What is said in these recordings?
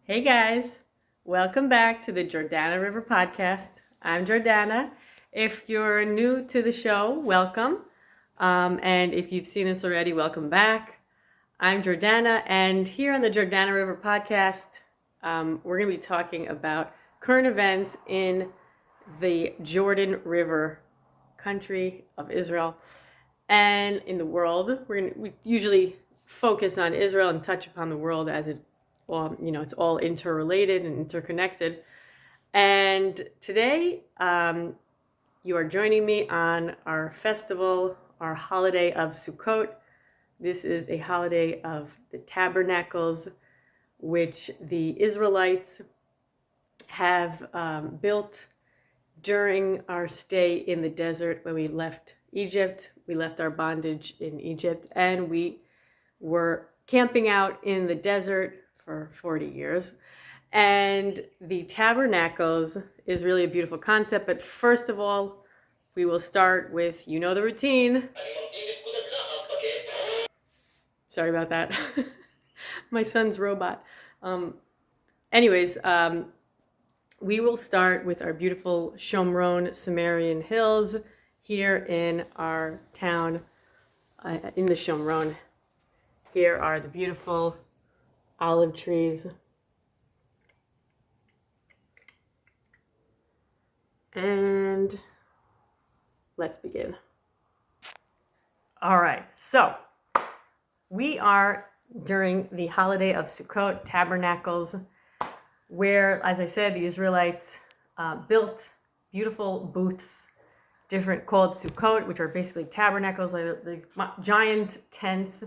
Hey guys, welcome back to the Jordana River Podcast. I'm Jordana. If you're new to the show, welcome. And if you've seen this already, welcome back. I'm Jordana, and here on the Jordana River Podcast, we're going to be talking about current events in the Jordan River country of Israel and in the world. We usually focus on Israel and touch upon the world as it's all interrelated and interconnected. And today, you are joining me on our festival, our holiday of Sukkot. This is a holiday of the Tabernacles, which the Israelites have built during our stay in the desert when we left Egypt. We left our bondage in Egypt, and we were camping out in the desert for 40 years. And the tabernacles is really a beautiful concept. But first of all, we will start with, you know, the routine. Sorry about that. My son's robot. Anyways, we will start with our beautiful Shomron Sumerian hills here in our town, in the Shomron. Here are the beautiful olive trees. And let's begin. All right, so we are during the holiday of Sukkot, Tabernacles, where, as I said, the Israelites built beautiful booths, called Sukkot, which are basically tabernacles, like these giant tents,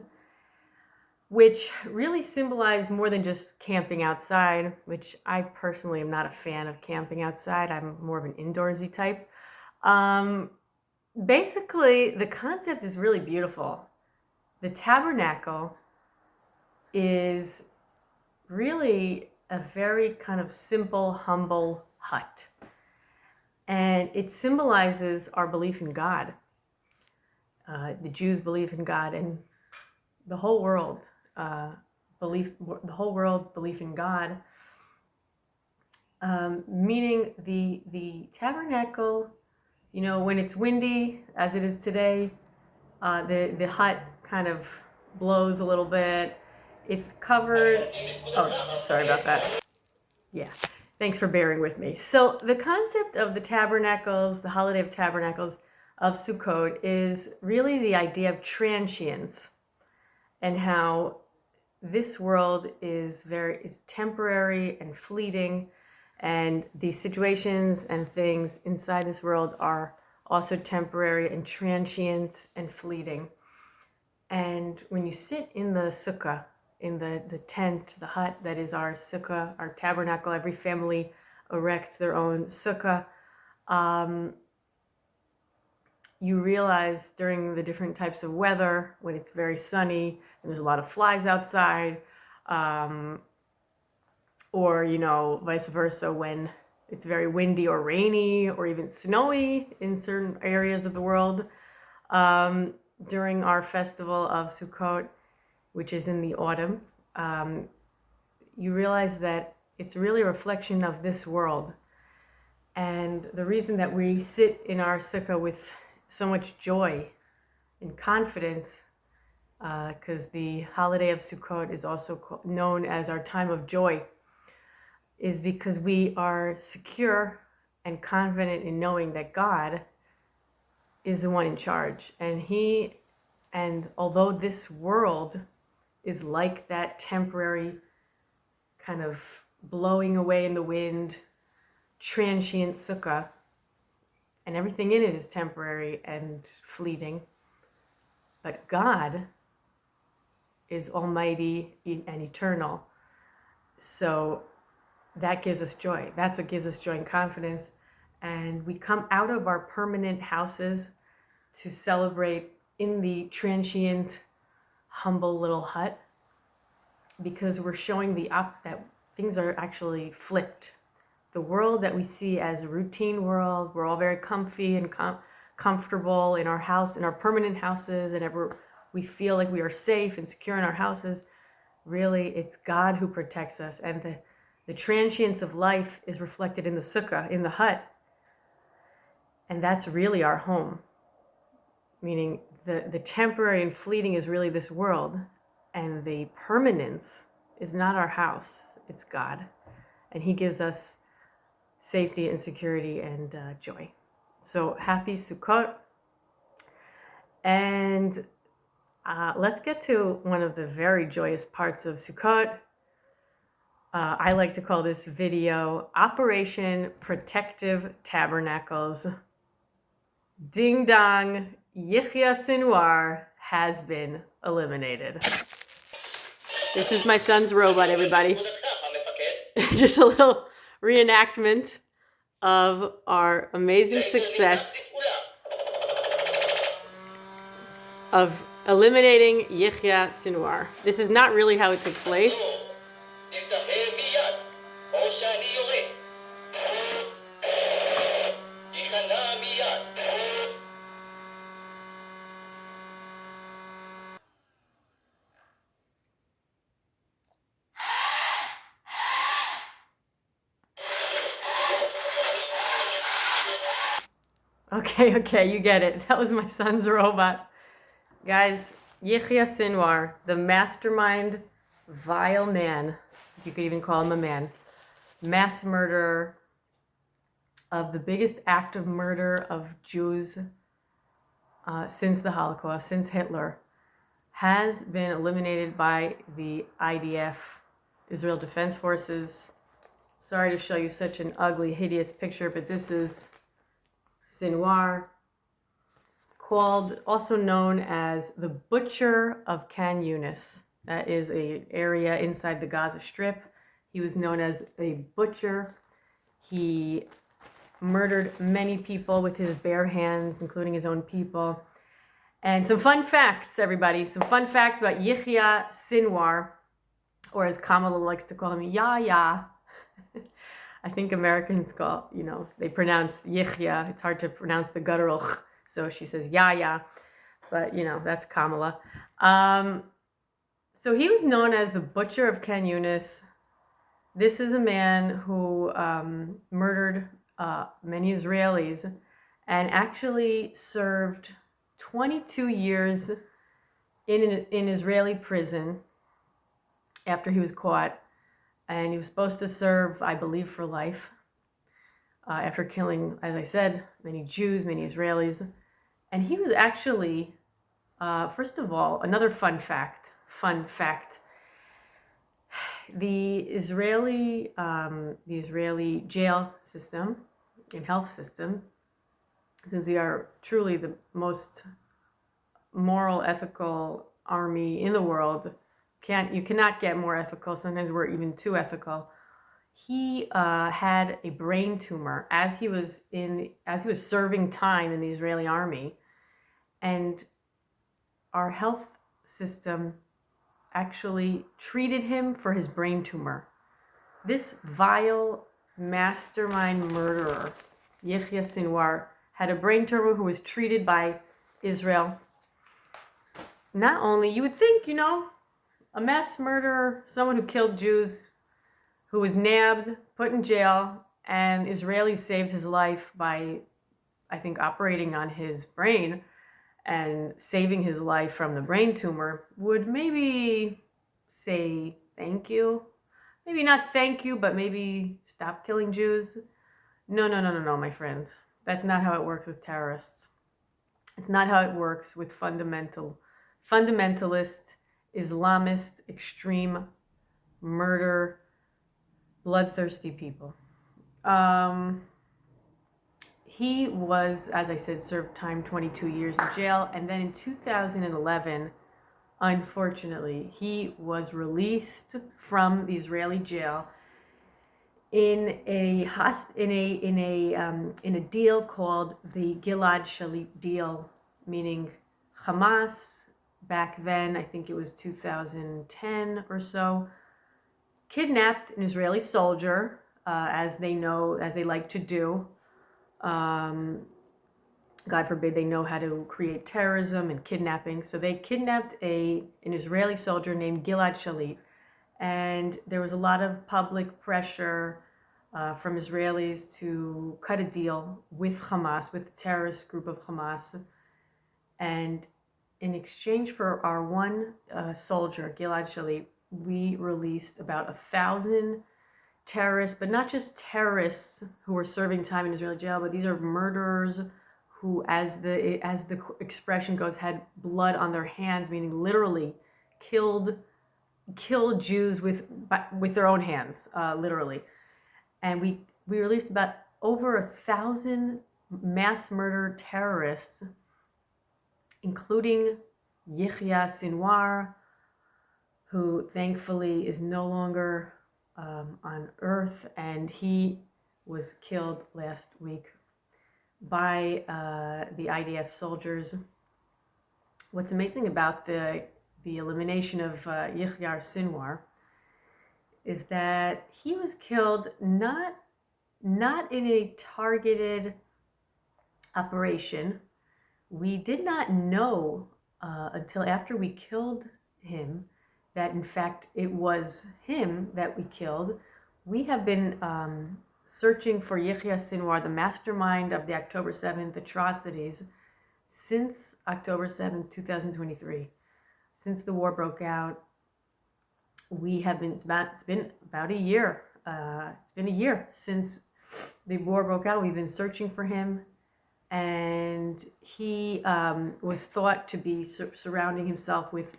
which really symbolize more than just camping outside, which I personally am not a fan of camping outside. I'm more of an indoorsy type. Basically, the concept is really beautiful. The tabernacle is really a very kind of simple, humble hut. And it symbolizes our belief in God. The Jews believe in God, and the whole world the whole world's belief in God, meaning the tabernacle, you know, when it's windy, as it is today, the hut kind of blows a little bit. It's covered. Oh, sorry about that. Yeah, thanks for bearing with me. So the concept of the tabernacles, the holiday of tabernacles of Sukkot, is really the idea of transience, and how this world is temporary and fleeting, and the situations and things inside this world are also temporary and transient and fleeting. And when you sit in the sukkah, in the tent, the hut that is our sukkah, our tabernacle, every family erects their own sukkah, you realize during the different types of weather, when it's very sunny and there's a lot of flies outside, or, you know, vice versa, when it's very windy or rainy or even snowy in certain areas of the world, during our festival of Sukkot, which is in the autumn, you realize that it's really a reflection of this world. And the reason that we sit in our sukkah with so much joy and confidence, because the holiday of Sukkot is also known as our time of joy, is because we are secure and confident in knowing that God is the one in charge. And although this world is like that temporary kind of blowing away in the wind, transient sukkah, and everything in it is temporary and fleeting, but God is almighty and eternal. So that gives us joy. That's what gives us joy and confidence. And we come out of our permanent houses to celebrate in the transient, humble little hut, because we're showing that things are actually flipped. The world that we see as a routine world, we're all very comfy and comfortable in our house, in our permanent houses, and we feel like we are safe and secure in our houses. Really, it's God who protects us, and The transience of life is reflected in the sukkah, in the hut. And that's really our home. Meaning the temporary and fleeting is really this world. And the permanence is not our house, it's God. And He gives us safety and security and joy. So happy Sukkot. And let's get to one of the very joyous parts of Sukkot. I like to call this video Operation Protective Tabernacles. Ding dong, Yihya Sinwar has been eliminated. This is my son's robot, everybody. Just a little reenactment of our amazing success of eliminating Yihya Sinwar. This is not really how it took place. Okay, you get it. That was my son's robot. Guys, Yihya Sinwar, the mastermind, vile man, you could even call him a man, mass murderer of the biggest act of murder of Jews since the Holocaust, since Hitler, has been eliminated by the IDF, Israel Defense Forces. Sorry to show you such an ugly, hideous picture, but this is Sinwar, also known as the Butcher of Khan Yunis. That is an area inside the Gaza Strip. He was known as a butcher. He murdered many people with his bare hands, including his own people. And some fun facts, everybody. Some fun facts about Yihya Sinwar, or as Kamala likes to call him, Yahya. I think Americans call, they pronounce Yihya. It's hard to pronounce the guttural, so she says Yahya. But, that's Kamala. So he was known as the Butcher of Khan Yunis. This is a man who murdered many Israelis and actually served 22 years in Israeli prison after he was caught. And he was supposed to serve, I believe, for life after killing, as I said, many Jews, many Israelis. And he was actually, first of all, another fun fact, the Israeli jail system and health system, since we are truly the most moral, ethical army in the world, you cannot get more ethical. Sometimes we're even too ethical. He had a brain tumor as he was serving time in the Israeli army, and our health system actually treated him for his brain tumor. This vile mastermind murderer, Yihya Sinwar, had a brain tumor who was treated by Israel. Not only, you would think, a mass murderer, someone who killed Jews, who was nabbed, put in jail, and Israelis saved his life by, I think, operating on his brain and saving his life from the brain tumor, would maybe say thank you. Maybe not thank you, but maybe stop killing Jews. No, my friends. That's not how it works with terrorists. It's not how it works with fundamentalist, Islamist, extreme, murder, bloodthirsty people. He was, as I said, served time 22 years in jail. And then in 2011, unfortunately, he was released from the Israeli jail in a deal called the Gilad Shalit deal, meaning Hamas, back then, I think it was 2010 or so, kidnapped an Israeli soldier, as they like to do. God forbid they know how to create terrorism and kidnapping. So they kidnapped an Israeli soldier named Gilad Shalit, And there was a lot of public pressure from Israelis to cut a deal with Hamas, with the terrorist group of Hamas. And in exchange for our one soldier, Gilad Shalit, we released about 1,000 terrorists, but not just terrorists who were serving time in Israeli jail, but these are murderers who, as the expression goes, had blood on their hands, meaning literally killed Jews with their own hands, literally. And we released about over 1,000 mass murder terrorists, including Yihya Sinwar, who thankfully is no longer on earth, and he was killed last week by the IDF soldiers. What's amazing about the elimination of Yihya Sinwar is that he was killed not in a targeted operation. We did not know until after we killed him that in fact it was him that we killed. We have been searching for Yihya Sinwar, the mastermind of the October 7th atrocities, since October 7th, 2023. Since the war broke out, we have been, it's been about a year. It's been a year since the war broke out. We've been searching for him, and he was thought to be surrounding himself with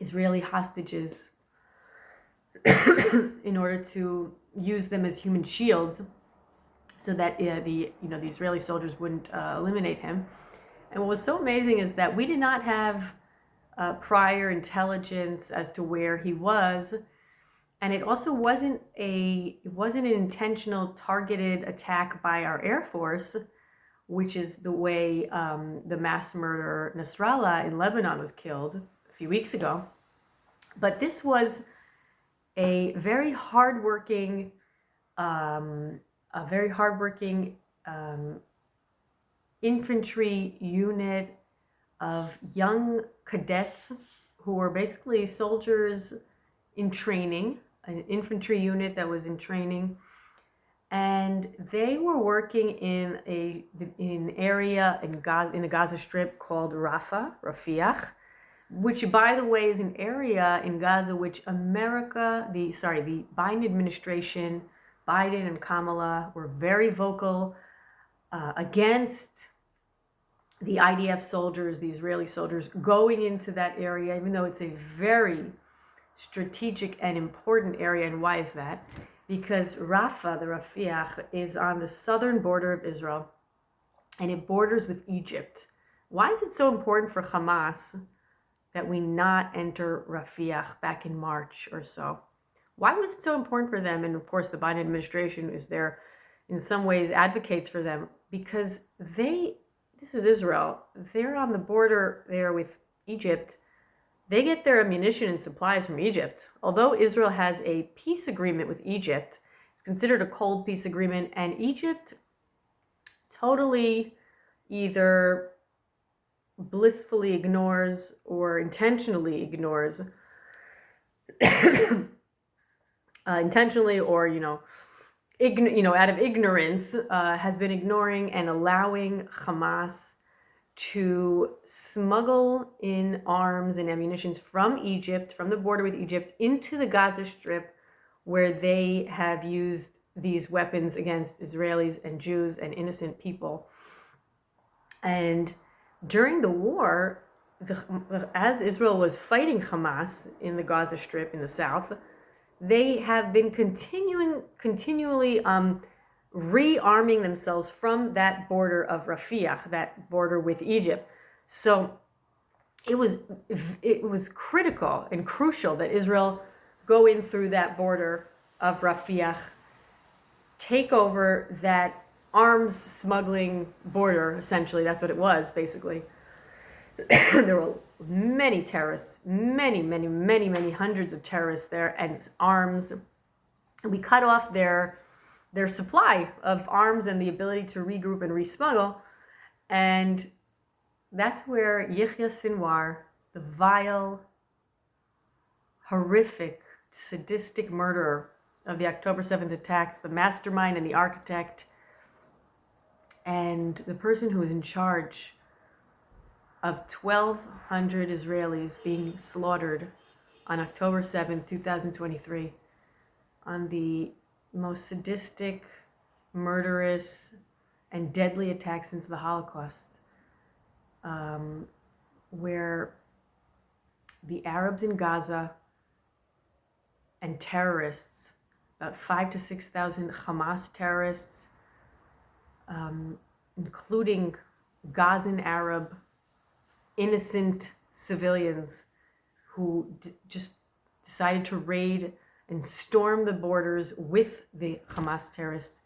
Israeli hostages in order to use them as human shields, so that the Israeli soldiers wouldn't eliminate him. And what was so amazing is that we did not have prior intelligence as to where he was, and it also wasn't an intentional targeted attack by our Air Force, which is the way the mass murderer Nasrallah in Lebanon was killed a few weeks ago. But this was a very hardworking infantry unit of young cadets who were basically soldiers in training, an infantry unit that was in training, and they were working in an area in the Gaza Strip called Rafiach, which, by the way, is an area in Gaza which the Biden administration, Biden and Kamala, were very vocal against the IDF soldiers, the Israeli soldiers, going into that area, even though it's a very strategic and important area. And why is that? Because Rafah, the Rafiach, is on the southern border of Israel, and it borders with Egypt. Why is it so important for Hamas that we not enter Rafiach back in March or so? Why was it so important for them? And of course, the Biden administration is there, in some ways, advocates for them, because this is Israel. They're on the border there with Egypt. They get their ammunition and supplies from Egypt. Although Israel has a peace agreement with Egypt, it's considered a cold peace agreement, and Egypt totally either blissfully ignores or intentionally ignores, intentionally or out of ignorance, has been ignoring and allowing Hamas to smuggle in arms and ammunitions from Egypt, from the border with Egypt, into the Gaza Strip, where they have used these weapons against Israelis and Jews and innocent people. And during the war, as Israel was fighting Hamas in the Gaza Strip in the south, they have been continually rearming themselves from that border of Rafiach, that border with Egypt. So it was critical and crucial that Israel go in through that border of Rafiach, take over that arms smuggling border. Essentially, that's what it was, basically. There were many terrorists, many hundreds of terrorists there, and arms. We cut off their supply of arms and the ability to regroup and resmuggle. And that's where Yihya Sinwar, the vile, horrific, sadistic murderer of the October 7th attacks, the mastermind and the architect, and the person who was in charge of 1,200 Israelis being slaughtered on October 7th, 2023, on the most sadistic, murderous, and deadly attack since the Holocaust, where the Arabs in Gaza and terrorists, about 5,000 to 6,000 Hamas terrorists, including Gazan Arab innocent civilians who just decided to raid and storm the borders with the Hamas terrorists,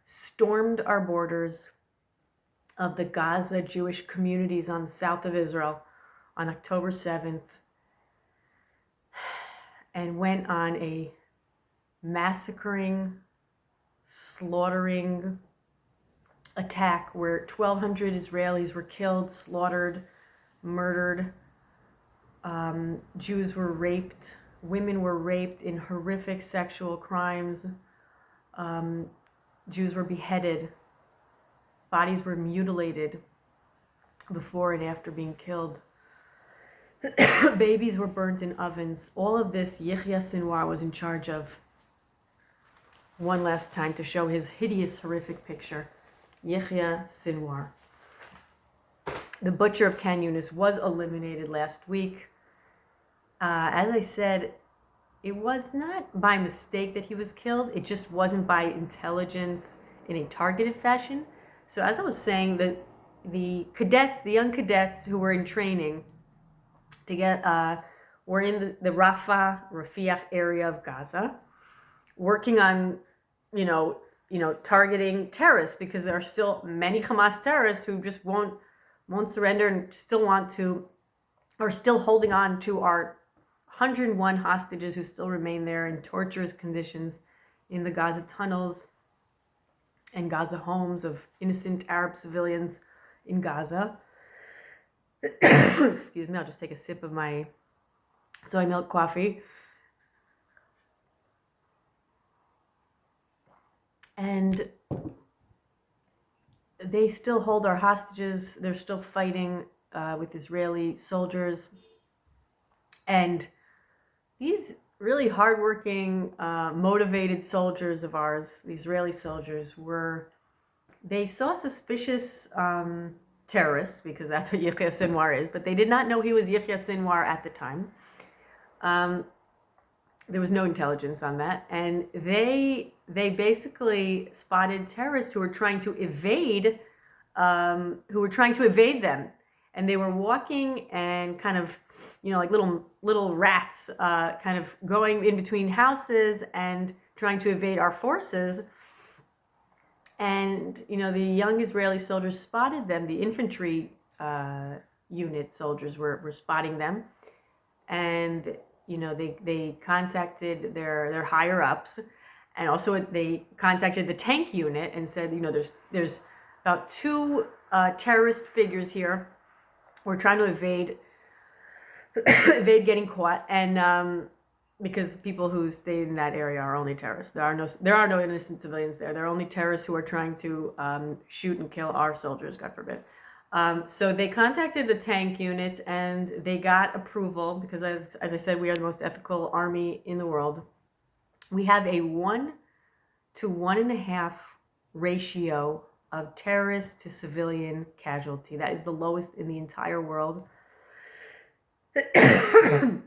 stormed our borders of the Gaza Jewish communities on the south of Israel on October 7th, and went on a massacring, slaughtering attack where 1,200 Israelis were killed, slaughtered, murdered. Jews were raped. Women were raped in horrific sexual crimes. Jews were beheaded. Bodies were mutilated before and after being killed. Babies were burnt in ovens. All of this Yihya Sinwar was in charge of. One last time to show his hideous, horrific picture. Yihya Sinwar. The Butcher of Khan Yunis was eliminated last week. As I said, it was not by mistake that he was killed. It just wasn't by intelligence in a targeted fashion. So as I was saying, the cadets, the young cadets who were in training to get, were in the Rafiah area of Gaza, working on, targeting terrorists, because there are still many Hamas terrorists who just won't surrender and still are still holding on to our 101 hostages who still remain there in torturous conditions in the Gaza tunnels and Gaza homes of innocent Arab civilians in Gaza. Excuse me, I'll just take a sip of my soy milk coffee. And they still hold our hostages. They're still fighting with Israeli soldiers. And these really hardworking, motivated soldiers of ours, the Israeli soldiers, they saw suspicious terrorists, because that's what Yihya Sinwar is, but they did not know he was Yihya Sinwar at the time. There was no intelligence on that. And they basically spotted terrorists who were trying to evade them. And they were walking and kind of, like little rats, kind of going in between houses and trying to evade our forces. And, the young Israeli soldiers spotted them. The infantry unit soldiers were spotting them. And, they contacted their higher ups. And also they contacted the tank unit and said, there's about 2 terrorist figures here. We're trying to evade getting caught, and because people who stay in that area are only terrorists. There are no innocent civilians there. There are only terrorists who are trying to shoot and kill our soldiers, God forbid. So they contacted the tank units, and they got approval, because as I said, we are the most ethical army in the world. We have a 1 to 1.5 ratio of terrorist to civilian casualty. That is the lowest in the entire world. That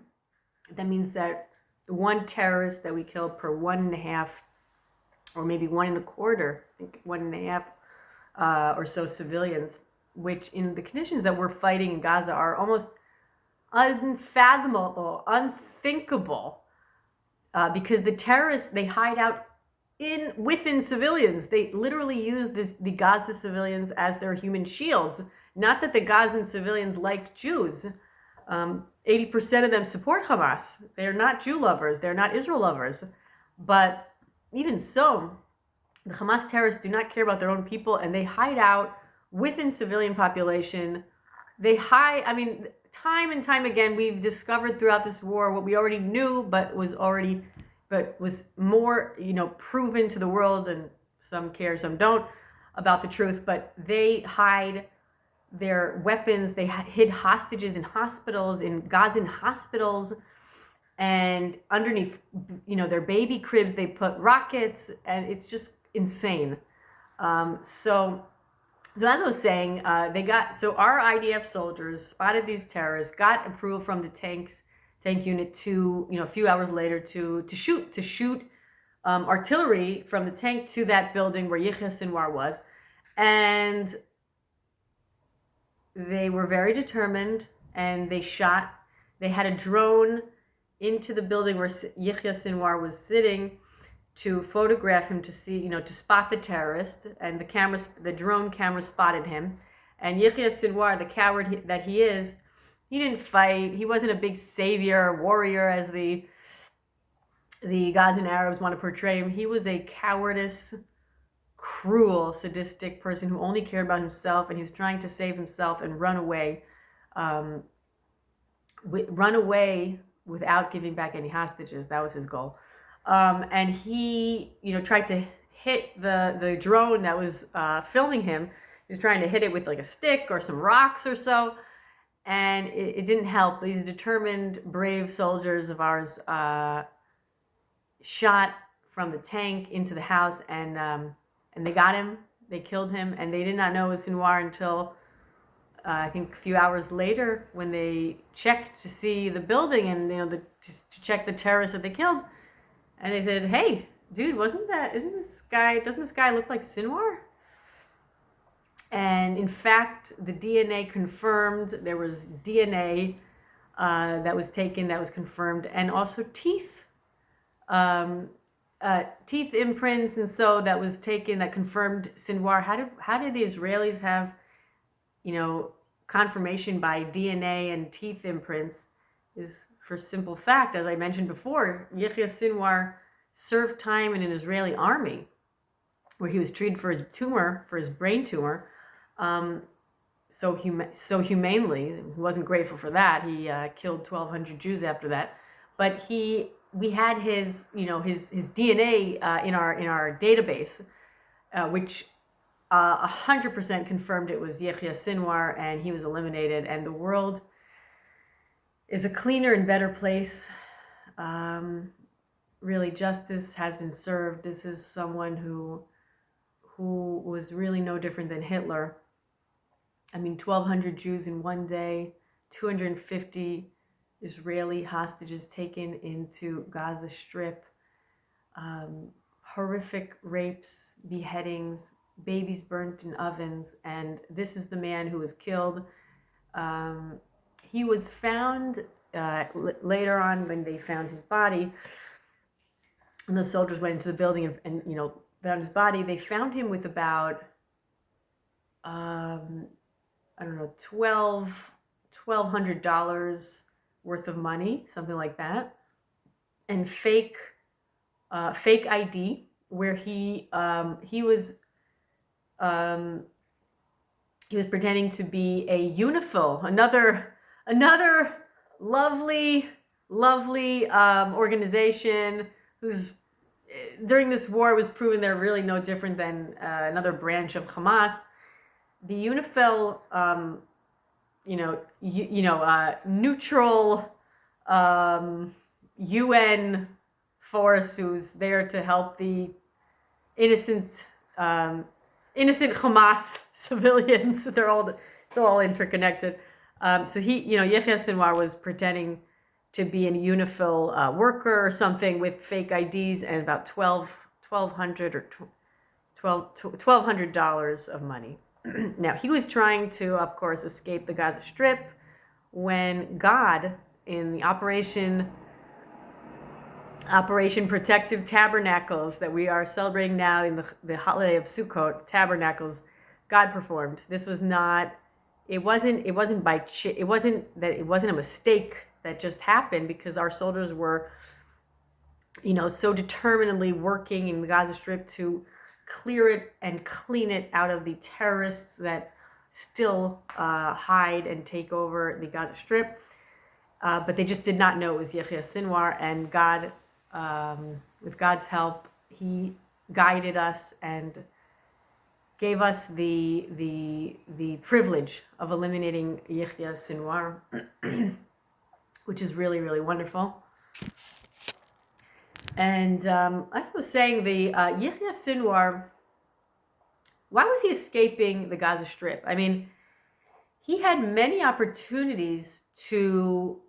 means that 1 terrorist that we kill per 1.5, or maybe 1.25, I think 1.5 or so civilians, which in the conditions that we're fighting in Gaza are almost unfathomable, unthinkable, because the terrorists, they hide out within civilians. They literally use the Gaza civilians as their human shields. Not that the Gazan civilians like Jews. 80% of them support Hamas. They're not Jew lovers. They're not Israel lovers. But even so, the Hamas terrorists do not care about their own people, and they hide out within civilian population. time and time again, we've discovered throughout this war what we already knew, but was more, proven to the world, and some care, some don't, about the truth. But they hide their weapons. They hid hostages in hospitals, in Gazan hospitals, and underneath, their baby cribs, they put rockets, and it's just insane. So as I was saying, our IDF soldiers spotted these terrorists, got approval from the tank unit to, a few hours later to shoot artillery from the tank to that building where Yihya Sinwar was. And they were very determined, and they had a drone into the building where Yihya Sinwar was sitting to photograph him, to see, to spot the terrorist. And the drone camera spotted him. And Yihya Sinwar, the coward that he is, he didn't fight. He wasn't a big savior, warrior, as the Gazan Arabs want to portray him. He was a cowardice, cruel, sadistic person who only cared about himself, and he was trying to save himself and run away without giving back any hostages. That was his goal. And he, tried to hit the drone that was filming him. He was trying to hit it with like a stick or some rocks or so, and it didn't help. These determined, brave soldiers of ours shot from the tank into the house, and they got him. They killed him, and they did not know it was Sinwar until I think a few hours later, when they checked to see the building and to check the terrorists that they killed. And they said, "Hey, dude, doesn't this guy look like Sinwar?" And in fact, the DNA confirmed. There was DNA that was taken, that was confirmed, and also teeth imprints, and so that was taken, that confirmed Sinwar. How did the Israelis have, confirmation by DNA and teeth imprints? Is for simple fact, as I mentioned before, Yihya Sinwar served time in an Israeli army where he was treated for his brain tumor, so humanely. He wasn't grateful for that. He killed 1,200 Jews after that. But we had his DNA in our database, which 100% confirmed it was Yihya Sinwar, and he was eliminated, and the world is a cleaner and better place. Really, justice has been served. This is someone who was really no different than Hitler. I mean, 1,200 Jews in one day, 250 Israeli hostages taken into Gaza Strip, horrific rapes, beheadings, babies burnt in ovens, and this is the man who was killed. He was found later on, when they found his body, and the soldiers went into the building and found his body. They found him with about $1,200 worth of money, something like that, and fake ID, where he was pretending to be a UNIFIL, another lovely organization who's, during this war, it was proven they're really no different than another branch of Hamas. The UNIFIL, neutral UN force who's there to help the innocent Hamas civilians. It's all interconnected. So Yihya Sinwar was pretending to be a UNIFIL worker or something with fake IDs and about $1,200 of money. Now, he was trying to, of course, escape the Gaza Strip when God, in the Operation Protective Tabernacles that we are celebrating now in the holiday of Sukkot, Tabernacles, God performed. This was not. It wasn't a mistake that just happened, because our soldiers were, so determinedly working in the Gaza Strip to clear it and clean it out of the terrorists that still hide and take over the Gaza Strip. But they just did not know it was Yihya Sinwar, and God, with God's help, He guided us and gave us the privilege of eliminating Yihya Sinwar, which is really, really wonderful. And as I was saying, the Yihya Sinwar, why was he escaping the Gaza Strip? I mean, he had many opportunities to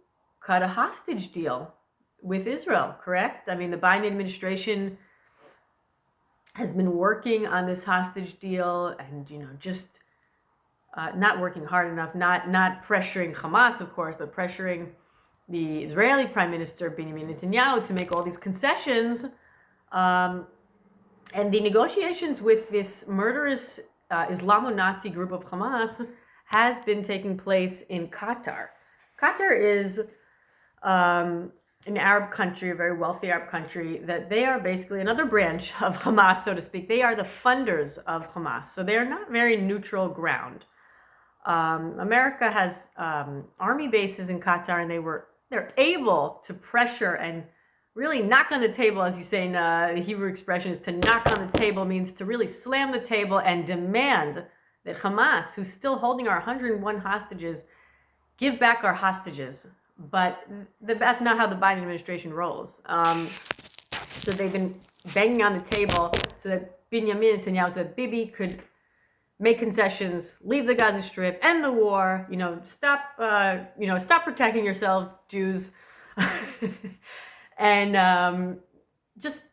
cut a hostage deal with Israel, correct? I mean, the Biden administration has been working on this hostage deal and, just not working hard enough, not pressuring Hamas, of course, but pressuring the Israeli Prime Minister, Benjamin Netanyahu, to make all these concessions. And the negotiations with this murderous Islamo-Nazi group of Hamas has been taking place in Qatar. Qatar is an Arab country, a very wealthy Arab country, that they are basically another branch of Hamas, so to speak. They are the funders of Hamas, so they are not very neutral ground. America has army bases in Qatar, and they're able to pressure and really knock on the table, as you say in the Hebrew expression, is to knock on the table, means to really slam the table and demand that Hamas, who's still holding our 101 hostages, give back our hostages. But that's not how the Biden administration rolls. So they've been banging on the table so that Benjamin Netanyahu, so that Bibi could make concessions, leave the Gaza Strip, end the war. Stop protecting yourself, Jews, and just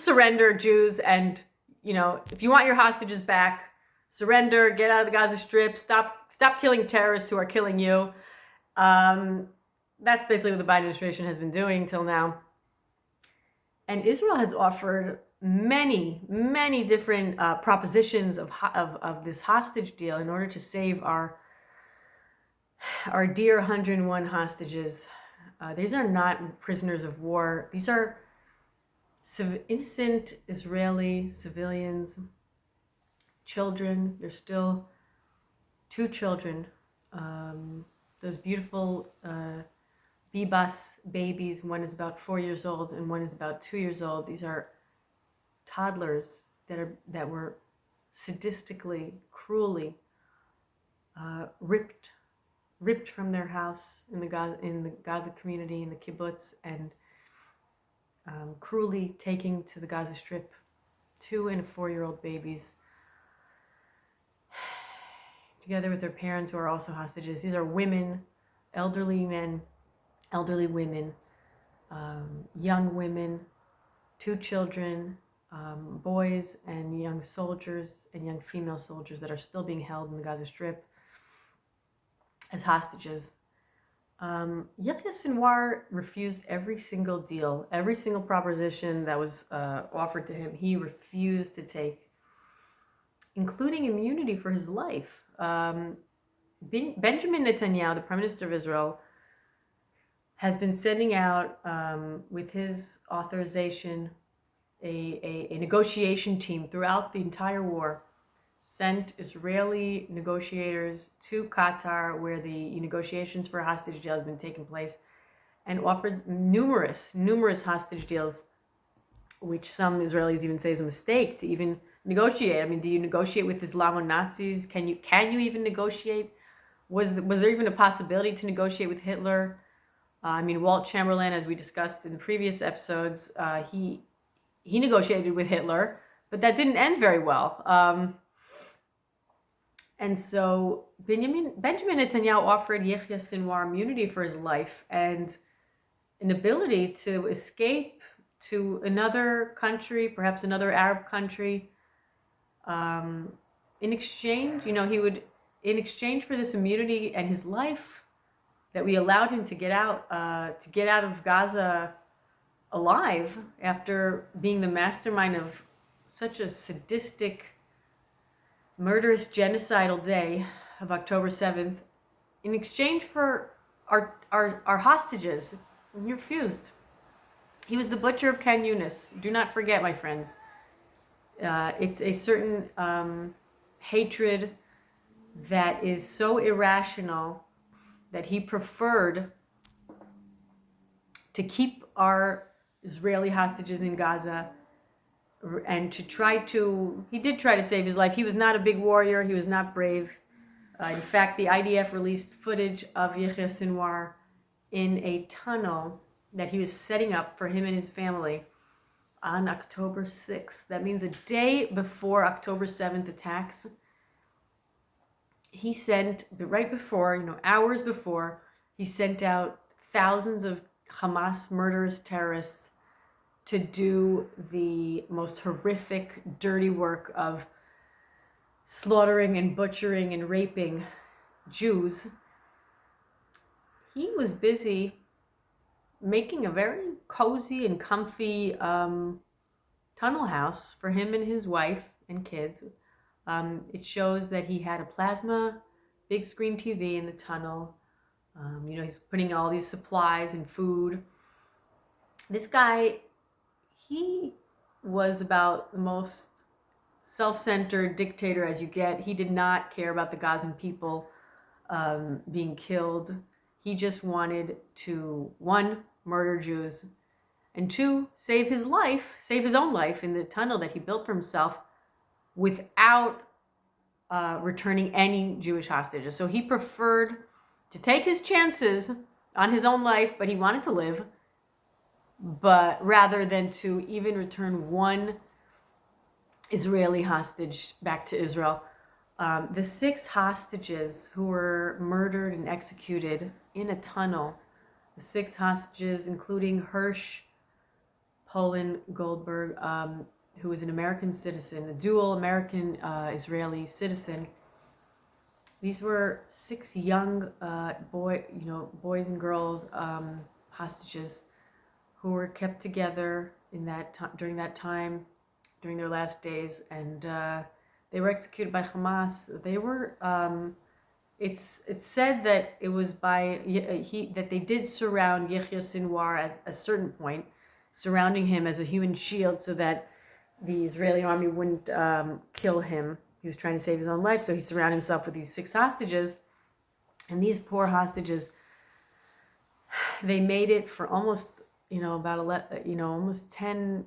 surrender, Jews, and if you want your hostages back, surrender, get out of the Gaza Strip, stop killing terrorists who are killing you. That's basically what the Biden administration has been doing till now. And Israel has offered many, many different propositions of this hostage deal in order to save our dear 101 hostages. These are not prisoners of war. These are innocent Israeli civilians, children. There's still 2 children. Those beautiful Bibas babies. One is about 4 years old and one is about 2 years old. These are toddlers that were sadistically, cruelly ripped from their house in the Gaza community, in the kibbutz, and cruelly taken to the Gaza Strip. 2 and 4-year-old babies, together with their parents, who are also hostages. These are women, elderly men, elderly women, young women, 2 children, boys and young soldiers and young female soldiers that are still being held in the Gaza Strip as hostages. Yihya Sinwar refused every single deal, every single proposition that was offered to him. He refused to take, including immunity for his life. Benjamin Netanyahu, the Prime Minister of Israel, has been sending out, with his authorization, a negotiation team throughout the entire war, sent Israeli negotiators to Qatar, where the negotiations for a hostage deal have been taking place, and offered numerous hostage deals, which some Israelis even say is a mistake to even negotiate. I mean, do you negotiate with Islamo-Nazis? Can you even negotiate? Was there even a possibility to negotiate with Hitler? I mean, Walt Chamberlain, as we discussed in the previous episodes, he negotiated with Hitler, but that didn't end very well. And so Benjamin Netanyahu offered Yihya Sinwar immunity for his life and an ability to escape to another country, perhaps another Arab country. In exchange, in exchange for this immunity and his life, that we allowed him to get out of Gaza alive after being the mastermind of such a sadistic, murderous, genocidal day of October 7th, in exchange for our hostages. And he refused. He was the Butcher of Khan Yunis. Do not forget, my friends. It's a certain hatred that is so irrational that he preferred to keep our Israeli hostages in Gaza and he did try to save his life. He was not a big warrior. He was not brave. In fact, the IDF released footage of Yihya Sinwar in a tunnel that he was setting up for him and his family on October 6th. That means a day before October 7th attacks. He sent, right before, hours before, he sent out thousands of Hamas murderous terrorists to do the most horrific, dirty work of slaughtering and butchering and raping Jews. He was busy making a very cozy and comfy tunnel house for him and his wife and kids. It shows that he had a plasma big screen TV in the tunnel. He's putting all these supplies and food. This guy, he was about the most self-centered dictator as you get. He did not care about the Gazan people being killed. He just wanted to, one, murder Jews, and two, save his own life in the tunnel that he built for himself without returning any Jewish hostages. So he preferred to take his chances on his own life, but he wanted to live, but rather than to even return one Israeli hostage back to Israel. The 6 hostages who were murdered and executed in a tunnel, the 6 hostages, including Hirsch Poland Goldberg, who was an American citizen, a dual American Israeli citizen. These were 6 young boys and girls hostages who were kept together during that time, during their last days, and they were executed by Hamas. They were. It's said that it was that they did surround Yihya Sinwar at a certain point, surrounding him as a human shield so that the Israeli army wouldn't kill him. He was trying to save his own life, so he surrounded himself with these 6 hostages. And these poor hostages, they made it for almost, almost 10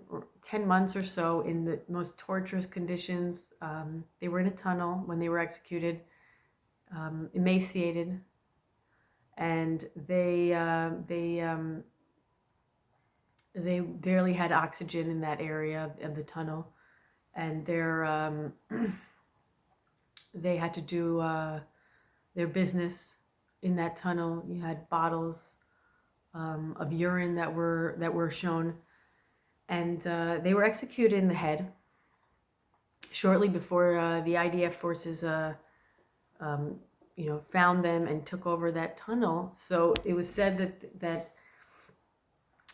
months or so in the most torturous conditions. They were in a tunnel when they were executed, emaciated, and they barely had oxygen in that area of the tunnel, and they had to do their business in that tunnel. You had bottles of urine that were shown, and they were executed in the head shortly before the IDF forces found them and took over that tunnel. So it was said that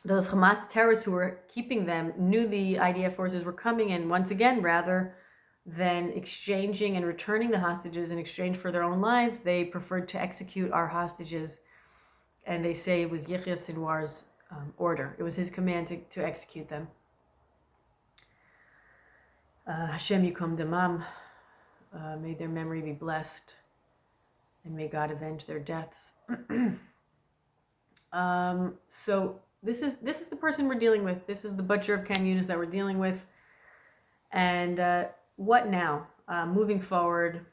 those Hamas terrorists who were keeping them knew the IDF forces were coming, and once again, rather than exchanging and returning the hostages in exchange for their own lives, they preferred to execute our hostages. And they say it was Yihya Sinwar's order. It was his command to execute them. Hashem Yikom Damam. May their memory be blessed, and may God avenge their deaths. So this is the person we're dealing with. This is the Butcher of Khan Yunis that we're dealing with. And what now? Moving forward,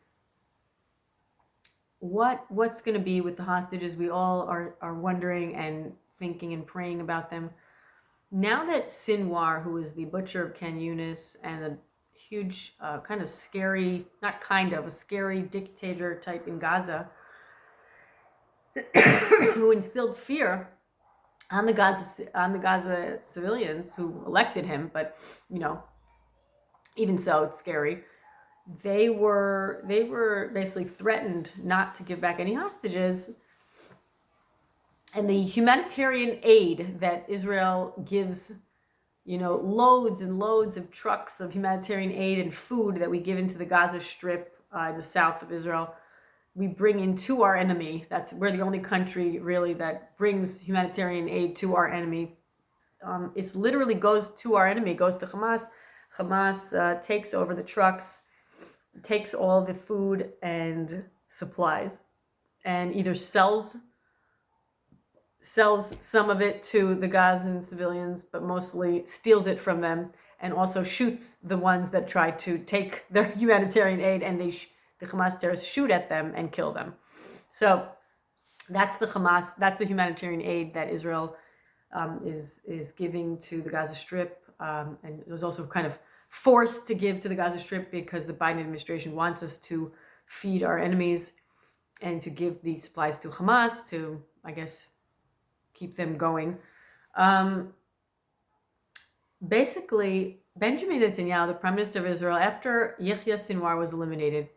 what's going to be with the hostages? We all are wondering and thinking and praying about them. Now that Sinwar, who is the Butcher of Khan Yunis and a huge a scary dictator type in Gaza, who instilled fear on the Gaza civilians who elected him, but even so, it's scary. They were basically threatened not to give back any hostages, and the humanitarian aid that Israel gives, loads and loads of trucks of humanitarian aid and food that we give into the Gaza Strip in the south of Israel, we bring into our enemy. We're the only country really that brings humanitarian aid to our enemy. It literally goes to our enemy, goes to Hamas. Hamas takes over the trucks takes all the food and supplies and either sells some of it to the Gazan civilians, but mostly steals it from them, and also shoots the ones that try to take their humanitarian aid, and the Hamas terrorists shoot at them and kill them. So that's the Hamas, that's the humanitarian aid that Israel is giving to the Gaza Strip, and it was also kind of forced to give to the Gaza Strip because the Biden administration wants us to feed our enemies and to give these supplies to Hamas to, I guess, keep them going. Basically, Benjamin Netanyahu, the Prime Minister of Israel, after Yihya Sinwar was eliminated,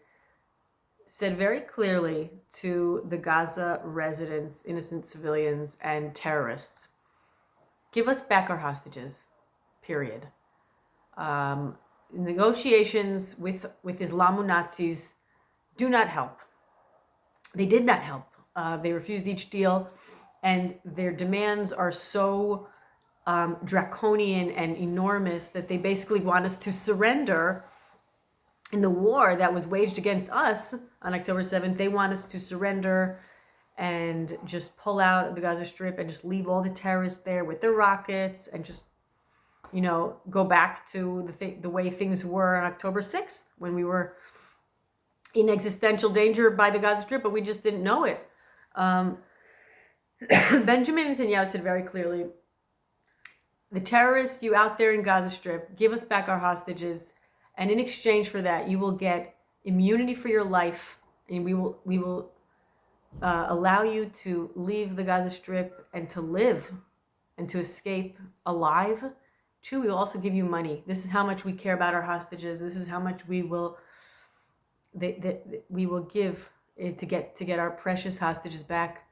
said very clearly to the Gaza residents, innocent civilians, and terrorists, give us back our hostages, period. Negotiations with Islamo Nazis do not help. They did not help. They refused each deal, and their demands are so draconian and enormous that they basically want us to surrender in the war that was waged against us on October 7th. They want us to surrender and just pull out of the Gaza Strip and just leave all the terrorists there with their rockets and just, go back to the way things were on October 6th when we were in existential danger by the Gaza Strip, but we just didn't know it. Benjamin Netanyahu said very clearly, the terrorists, you out there in Gaza Strip, give us back our hostages, and in exchange for that, you will get immunity for your life, and we will allow you to leave the Gaza Strip and to live and to escape alive. Two, we will also give you money. This is how much we care about our hostages. This is how much we will give to get our precious hostages back.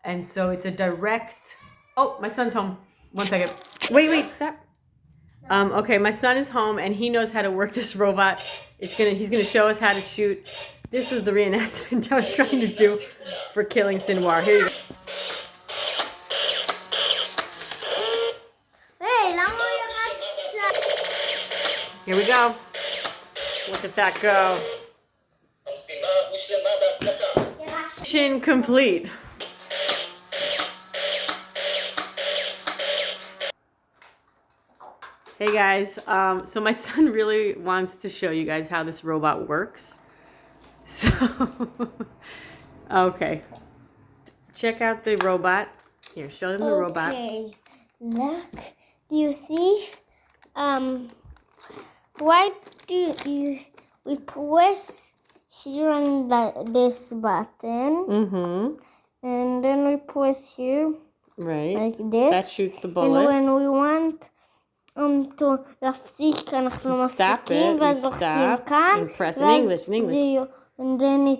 And so it's a direct. Oh, my son's home. 1 second. Wait, stop. Okay, my son is home and he knows how to work this robot. He's gonna show us how to shoot. This was the reenactment I was trying to do for killing Sinwar. Here you go. Here we go. Look at that go. Mission complete. Hey guys, so my son really wants to show you guys how this robot works. So, okay. Check out the robot. Here, show them the robot. Okay, look. Do you see? Why do we press here on this button? Mm-hmm. And then we press here. Right. Like this. That shoots the bullets. And when we want to להפסיק, אנחנו מפסיקים, ואז לוחצים כאן. And press in English, and then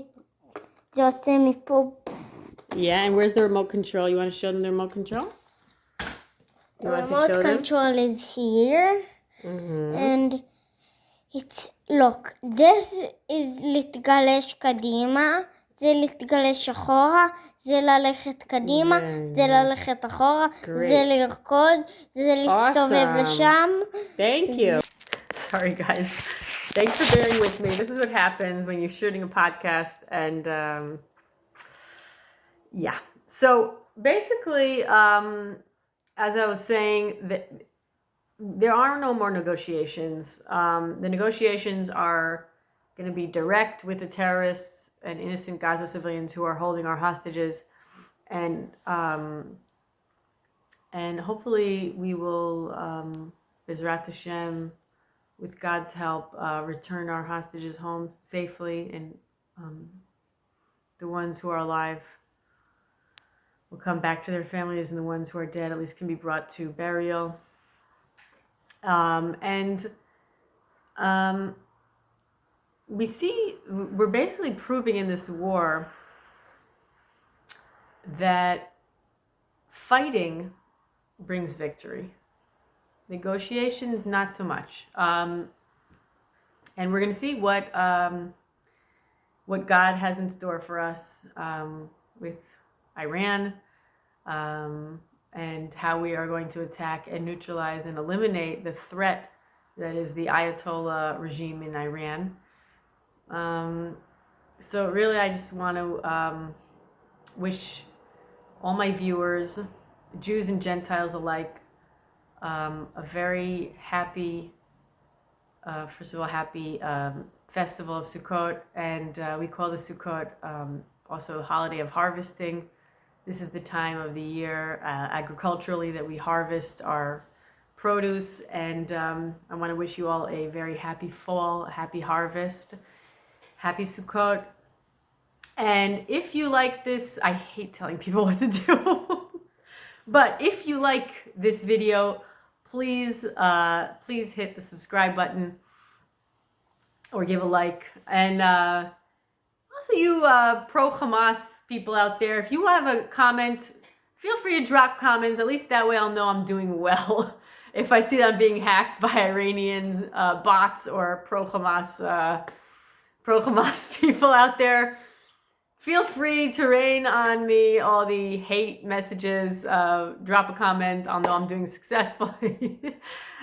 זה יוצא מפה. Yeah, and where's the remote control? You want to show them the remote control? The remote control is here. Mm-hmm. And it's, look, this is להתגלש קדימה, זה להתגלש אחורה, זה ללכת קדימה, זה ללכת אחורה, זה לרקוד, זה להסתובב לשם. Thank you. Sorry guys. Thanks for bearing with me. This is what happens when you're shooting a podcast, and yeah. So basically, as I was saying, there are no more negotiations. The negotiations are going to be direct with the terrorists and innocent Gaza civilians who are holding our hostages, and hopefully we will, Bezrat Hashem, with God's help, return our hostages home safely, and the ones who are alive will come back to their families, and the ones who are dead at least can be brought to burial. We're basically proving in this war that fighting brings victory. Negotiations, not so much. And we're going to see what God has in store for us with Iran, and how we are going to attack and neutralize and eliminate the threat that is the Ayatollah regime in Iran. So really, I just want to wish all my viewers, Jews and Gentiles alike, a very happy, first of all, happy festival of Sukkot. And we call the Sukkot also the holiday of harvesting. This is the time of the year agriculturally that we harvest our produce. And I want to wish you all a very happy fall, happy harvest, happy Sukkot. And if you like this, I hate telling people what to do, but if you like this video, please hit the subscribe button or give a like. And also you pro-Hamas people out there, if you have a comment, feel free to drop comments. At least that way I'll know I'm doing well. If I see that I'm being hacked by Iranians, bots, or pro-Hamas people out there, feel free to rain on me all the hate messages. Drop a comment. I'll know I'm doing successfully.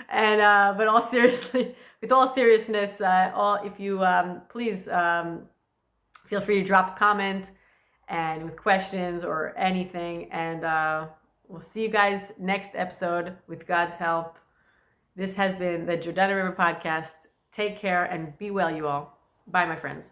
And but all seriously, with all seriousness, if you please feel free to drop a comment and with questions or anything. And we'll see you guys next episode with God's help. This has been the Jordana River Podcast. Take care and be well, you all. Bye, my friends.